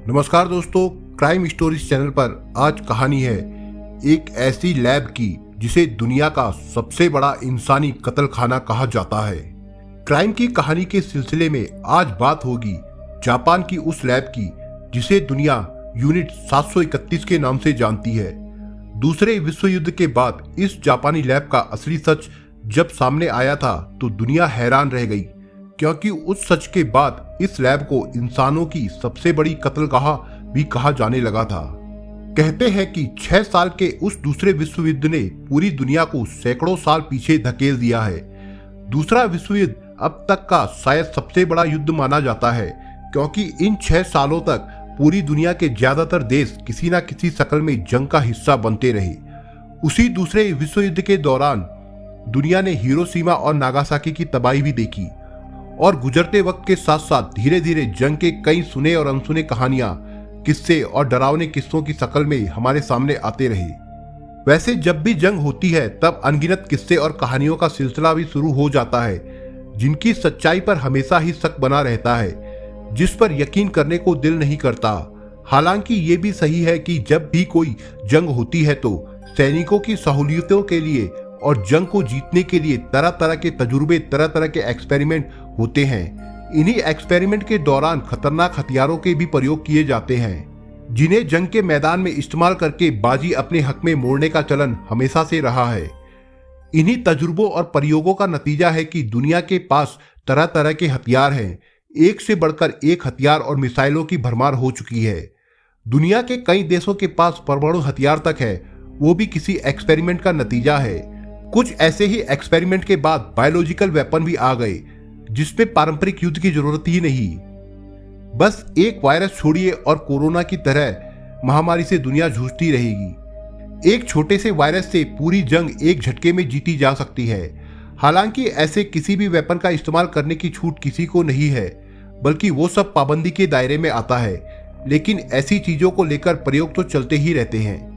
नमस्कार दोस्तों, crime stories channel पर आज कहानी है एक ऐसी लैब की जिसे दुनिया का सबसे बड़ा इंसानी कत्लखाना कहा जाता है। क्राइम की कहानी के सिलसिले में आज बात होगी जापान की उस लैब की जिसे दुनिया यूनिट 731 के नाम से जानती है। दूसरे विश्व युद्ध के बाद इस जापानी लैब का असली सच जब सामने आया था तो दुनिया हैरान रह गई, क्योंकि उस सच के बाद इस लैब को इंसानों की सबसे बड़ी कत्लगाह भी कहा जाने लगा था। कहते हैं कि 6 साल के उस दूसरे विश्व युद्ध ने पूरी दुनिया को सैकड़ों साल पीछे धकेल दिया है। दूसरा विश्व युद्ध अब तक का शायद सबसे बड़ा युद्ध माना जाता है, क्योंकि इन 6 सालों तक पूरी दुनिया के ज्यादातर देश किसी न किसी शक्ल में जंग का हिस्सा बनते रहे। उसी दूसरे विश्व युद्ध के दौरान दुनिया ने हिरोशिमा और नागासाकी की तबाही भी देखी और गुजरते वक्त के साथ साथ धीरे धीरे जंग के कई सुने और अनसुने कहानियां, किस्से और डरावने किस्सों की शक्ल में हमारे सामने आते रहे। वैसे जब भी जंग होती है तब अनगिनत किस्से और कहानियों का सिलसिला भी शुरू हो जाता है, जिनकी सच्चाई पर हमेशा ही शक बना रहता है, जिस पर यकीन करने को दिल नहीं करता। हालांकि ये भी सही है कि जब भी कोई जंग होती है तो सैनिकों की सहूलियतों के लिए और जंग को जीतने के लिए तरह तरह के तजुर्बे, तरह तरह के एक्सपेरिमेंट होते हैं। इन्हीं एक्सपेरिमेंट के दौरान खतरनाक हथियारों के भी प्रयोग किए जाते हैं, जिन्हें जंग के मैदान में इस्तेमाल करके बाजी अपने हक में मोड़ने का चलन हमेशा से रहा है। इन्हीं तजुर्बों और प्रयोगों का नतीजा है कि दुनिया के पास तरह तरह के हथियार हैं। एक से बढ़कर एक हथियार और मिसाइलों की भरमार हो चुकी है। दुनिया के कई देशों के पास परमाणु हथियार तक है, वो भी किसी एक्सपेरिमेंट का नतीजा है। कुछ ऐसे ही एक्सपेरिमेंट के बाद बायोलॉजिकल वेपन भी आ गए, जिसमें पारंपरिक युद्ध की जरूरत ही नहीं। बस एक वायरस छोड़िए और कोरोना की तरह महामारी से दुनिया जूझती रहेगी। एक छोटे से वायरस से पूरी जंग एक झटके में जीती जा सकती है। हालांकि ऐसे किसी भी वेपन का इस्तेमाल करने की छूट किसी को नहीं है, बल्कि वो सब पाबंदी के दायरे में आता है। लेकिन ऐसी चीजों को लेकर प्रयोग तो चलते ही रहते हैं।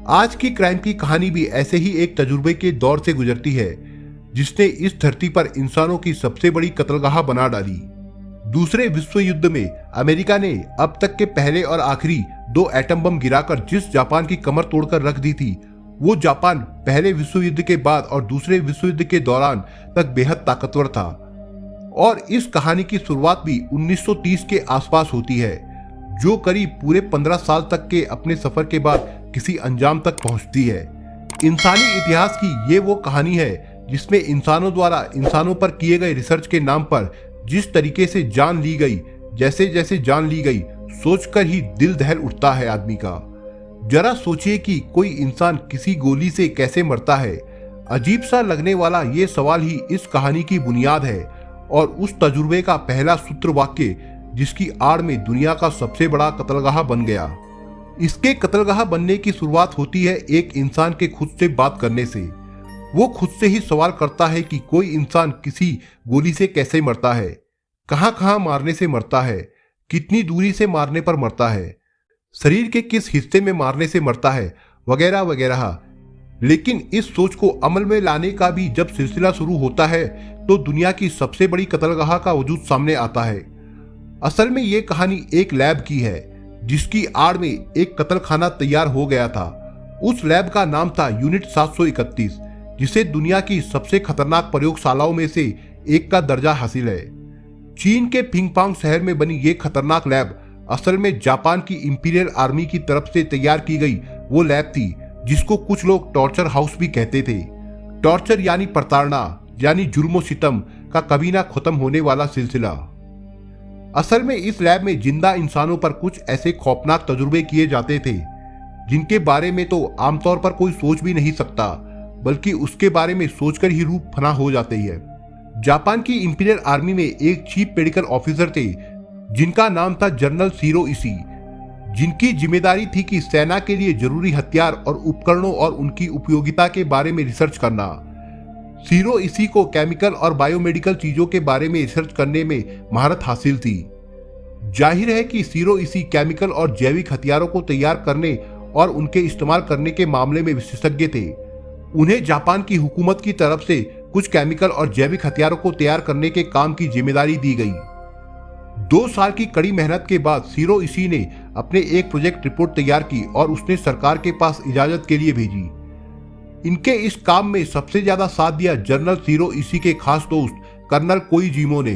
आज की क्राइम की कहानी भी ऐसे ही एक तजुर्बे के दौर से गुजरती है, जिसने इस धरती पर इंसानों की सबसे बड़ी कत्लगाह बना डाली। दूसरे विश्व युद्ध में अमेरिका ने अब तक के पहले और आखिरी 2 एटम बम गिराकर जिस जापान की कमर तोड़कर रख दी थी, वो जापान पहले विश्व युद्ध के बाद और दूसरे विश्व युद्ध के दौरान तक बेहद ताकतवर था। और इस कहानी की शुरुआत भी 1930 के आसपास होती है, जो करीब पूरे 15 साल तक के अपने सफर के बाद किसी अंजाम तक पहुंचती है। इंसानी इतिहास की ये वो कहानी है जिसमें इंसानों द्वारा इंसानों पर किए गए रिसर्च के नाम पर जिस तरीके से जान ली गई, जैसे जैसे जान ली गई, सोचकर ही दिल दहल उठता है आदमी का। जरा सोचिए कि कोई इंसान किसी गोली से कैसे मरता है। अजीब सा लगने वाला ये सवाल ही इस कहानी की बुनियाद है और उस तजुर्बे का पहला सूत्र वाक्य जिसकी आड़ में दुनिया का सबसे बड़ा कत्लगाह बन गया। इसके कत्लगाह बनने की शुरुआत होती है एक इंसान के खुद से बात करने से। वो खुद से ही सवाल करता है कि कोई इंसान किसी गोली से कैसे मरता है, कहां कहां मारने से मरता है, कितनी दूरी से मारने पर मरता है, शरीर के किस हिस्से में मारने से मरता है, वगैरह वगैरह। लेकिन इस सोच को अमल में लाने का भी जब सिलसिला शुरू होता है तो दुनिया की सबसे बड़ी कत्लगाह का वजूद सामने आता है। असल में ये कहानी एक लैब की है, जिसकी आड़ में एक कत्लखाना तैयार हो गया था। उस लैब का नाम था यूनिट 731, जिसे दुनिया की सबसे खतरनाक प्रयोगशालाओं में से एक का दर्जा हासिल है। चीन के पिंगपांग शहर में बनी ये खतरनाक लैब असल में जापान की इंपीरियल आर्मी की तरफ से तैयार की गई वो लैब थी, जिसको कुछ लोग टॉर्चर हाउस भी कहते थे। टॉर्चर यानी प्रताड़ना, यानी जुर्मो सितम का कभी ना खत्म होने वाला सिलसिला। असल में इस लैब में जिंदा इंसानों पर कुछ ऐसे खौफनाक तजुर्बे किए जाते थे, जिनके बारे में तो आमतौर पर कोई सोच भी नहीं सकता, बल्कि उसके बारे में सोचकर ही रूह फना हो जाती है। जापान की इंपीरियल आर्मी में एक चीफ मेडिकल ऑफिसर थे, जिनका नाम था जनरल शिरो इशी, जिनकी जिम्मेदारी थी कि सेना के लिए जरूरी हथियार और उपकरणों और उनकी उपयोगिता के बारे में रिसर्च करना। शिरो इशी को केमिकल और बायोमेडिकल चीजों के बारे में रिसर्च करने में महारत हासिल थी। जाहिर है कि शिरो इशी केमिकल और जैविक हथियारों को तैयार करने और उनके इस्तेमाल करने के मामले में विशेषज्ञ थे। उन्हें जापान की हुकूमत की तरफ से कुछ केमिकल और जैविक हथियारों को तैयार करने के काम की जिम्मेदारी दी गई। 2 साल की कड़ी मेहनत के बाद शिरो इशी ने अपने एक प्रोजेक्ट रिपोर्ट तैयार की और उसने सरकार के पास इजाजत के लिए भेजी। इनके इस काम में सबसे ज्यादा साथ दिया जनरल सीरो इसी के खास दोस्त कर्नल कोइजीमो ने,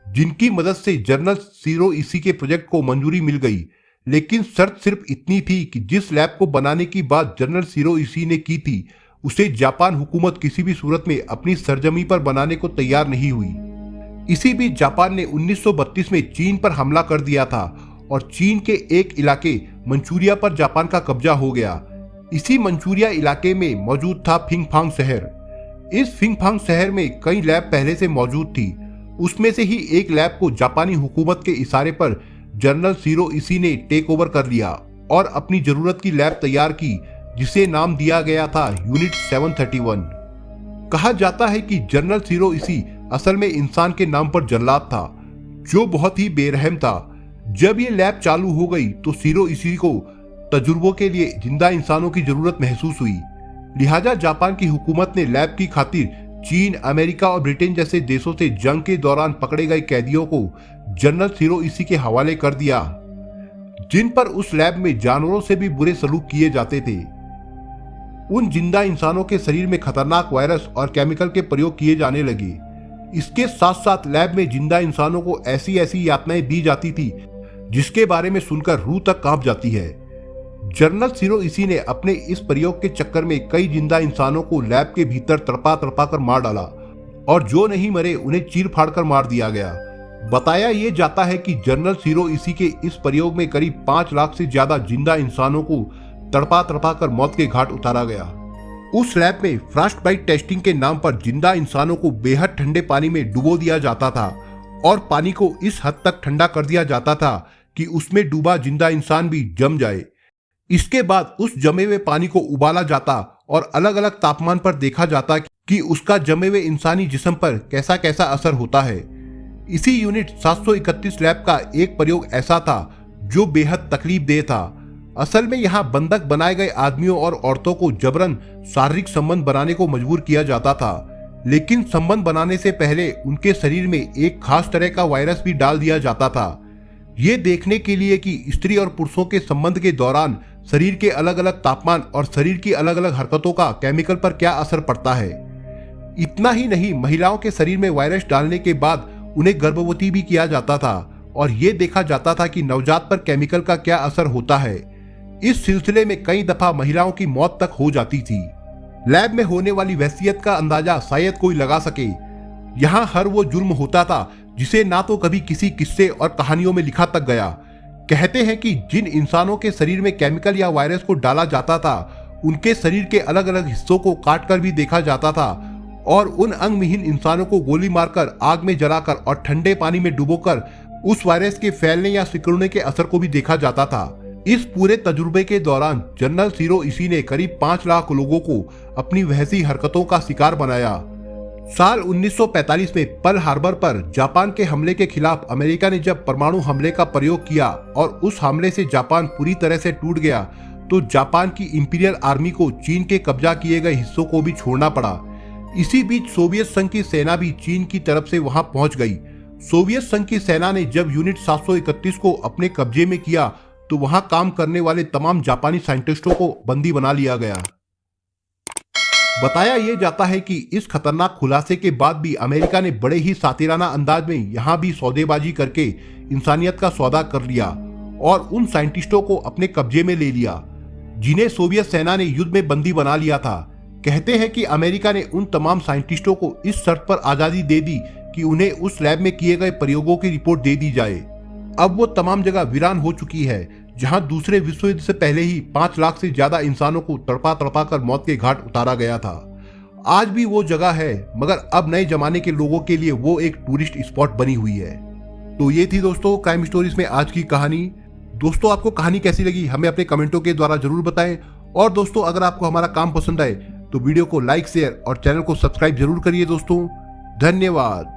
जिनकी मदद से जनरल सीरो इसी के प्रोजेक्ट को मंजूरी मिल गई। लेकिन शर्त सिर्फ इतनी थी कि जिस लैब को बनाने की बात जनरल सीरो इसी ने की थी उसे जापान हुकूमत किसी भी सूरत में अपनी सरजमी पर बनाने को तैयार नहीं हुई। इसी बीच जापान ने 1932 में चीन पर हमला कर दिया था और चीन के एक इलाके मंचूरिया पर जापान का कब्जा हो गया। इसी मंचूरिया इलाके में मौजूद था फिंगफांग शहर। इस फिंगफांग शहर में कई लैब पहले से मौजूद थी। उसमें से ही एक लैब को जापानी हुकूमत के इशारे पर जनरल सीरो इसी ने टेक ओवर कर लिया और अपनी जरूरत की लैब तैयार की, जिसे नाम दिया गया था यूनिट 731। कहा जाता है कि जनरल सीरो इसी असल में इंसान के नाम पर जल्लाद था, जो बहुत ही बेरहम था। जब ये लैब चालू हो गई तो सीरो इसी को तजुर्बों के लिए जिंदा इंसानों की जरूरत महसूस हुई। लिहाजा जापान की हुकूमत ने लैब की खातिर चीन, अमेरिका और ब्रिटेन जैसे देशों से जंग के दौरान पकड़े गए कैदियों को जनरल सीरो इसी के हवाले कर दिया, जिन पर उस लैब में जानवरों से भी बुरे सलूक किए जाते थे। उन जिंदा इंसानों के शरीर में खतरनाक वायरस और केमिकल के प्रयोग किए जाने लगे। इसके साथ साथ लैब में जिंदा इंसानों को ऐसी ऐसी यातनाएं दी जाती थी जिसके बारे में सुनकर रूह तक कांप जाती है। जनरल सीरो इसी ने अपने इस प्रयोग के चक्कर में कई जिंदा इंसानों को लैब के भीतर तड़पा तड़पा कर मार डाला और जो नहीं मरे उन्हें चीर फाड़ कर मार दिया गया। बताया ये जाता है कि जनरल सीरो इसी के इस प्रयोग में करीब 5 लाख से ज्यादा जिंदा इंसानों को तड़पा तड़पा कर मौत के घाट उतारा गया। उस लैब में फ्रॉस्ट बाइट टेस्टिंग के नाम पर जिंदा इंसानों को बेहद ठंडे पानी में डुबो दिया जाता था और पानी को इस हद तक ठंडा कर दिया जाता था कि उसमें डूबा जिंदा इंसान भी जम जाए। इसके बाद उस जमे हुए पानी को उबाला जाता और अलग अलग तापमान पर देखा जाता कि उसका जमे हुए इंसानी जिस्म पर कैसा कैसा असर होता है। इसी यूनिट 731 लैब का एक प्रयोग ऐसा था जो बेहद तकलीफदेह था। असल में यहाँ बंधक बनाए गए आदमियों और औरतों को जबरन शारीरिक संबंध बनाने को मजबूर किया जाता था, लेकिन संबंध बनाने से पहले उनके शरीर में एक खास तरह का वायरस भी डाल दिया जाता था, ये देखने के लिए कि स्त्री और पुरुषों के संबंध के दौरान शरीर के अलग अलग तापमान और शरीर की अलग अलग हरकतों का केमिकल पर क्या असर पड़ता है। इतना ही नहीं, महिलाओं के शरीर में वायरस डालने के बाद उन्हें गर्भवती भी किया जाता था और ये देखा जाता था कि नवजात पर केमिकल का क्या असर होता है। इस सिलसिले में कई दफा महिलाओं की मौत तक हो जाती थी। लैब में होने वाली वहशियत का अंदाजा शायद कोई लगा सके। यहाँ हर वो जुर्म होता था जिसे ना तो कभी किसी किस्से और कहानियों में लिखा तक गया। कहते हैं कि जिन इंसानों के शरीर में केमिकल या वायरस को डाला जाता था उनके शरीर के अलग अलग हिस्सों को काटकर भी देखा जाता था और उन अंगविहीन इंसानों को गोली मारकर, आग में जलाकर और ठंडे पानी में डुबोकर उस वायरस के फैलने या सिकुड़ने के असर को भी देखा जाता था। इस पूरे तजुर्बे के दौरान जनरल सीरो इसी ने करीब 5 लाख लोगों को अपनी वहशी हरकतों का शिकार बनाया। साल 1945 में पर्ल हार्बर पर जापान के हमले के खिलाफ अमेरिका ने जब परमाणु हमले का प्रयोग किया और उस हमले से जापान पूरी तरह से टूट गया, तो जापान की इंपीरियल आर्मी को चीन के कब्जा किए गए हिस्सों को भी छोड़ना पड़ा। इसी बीच सोवियत संघ की सेना भी चीन की तरफ से वहां पहुंच गई। सोवियत संघ की सेना ने जब यूनिट 731 को अपने कब्जे में किया तो वहां काम करने वाले तमाम जापानी साइंटिस्टों को बंदी बना लिया गया। बताया यह जाता है कि इस खतरनाक खुलासे के बाद भी अमेरिका ने बड़े ही सातिराना अंदाज में यहां भी सौदेबाजी करके इंसानियत का सौदा कर लिया और उन साइंटिस्टों को अपने कब्जे में ले लिया जिन्हें सोवियत सेना ने युद्ध में बंदी बना लिया था। कहते हैं कि अमेरिका ने उन तमाम साइंटिस्टों को इस शर्त पर आजादी दे दी कि उन्हें उस लैब में किए गए प्रयोगों की रिपोर्ट दे दी जाए। अब वो तमाम जगह वीरान हो चुकी है जहां दूसरे विश्व युद्ध से पहले ही 5 लाख से ज्यादा इंसानों को तड़पा तड़पा कर मौत के घाट उतारा गया था। आज भी वो जगह है, मगर अब नए जमाने के लोगों के लिए वो एक टूरिस्ट स्पॉट बनी हुई है। तो ये थी दोस्तों क्राइम स्टोरीज में आज की कहानी। दोस्तों आपको कहानी कैसी लगी हमें अपने कमेंटों के द्वारा जरूर बताएं और दोस्तों अगर आपको हमारा काम पसंद आए तो वीडियो को लाइक, शेयर और चैनल को सब्सक्राइब जरूर करिए दोस्तों। धन्यवाद।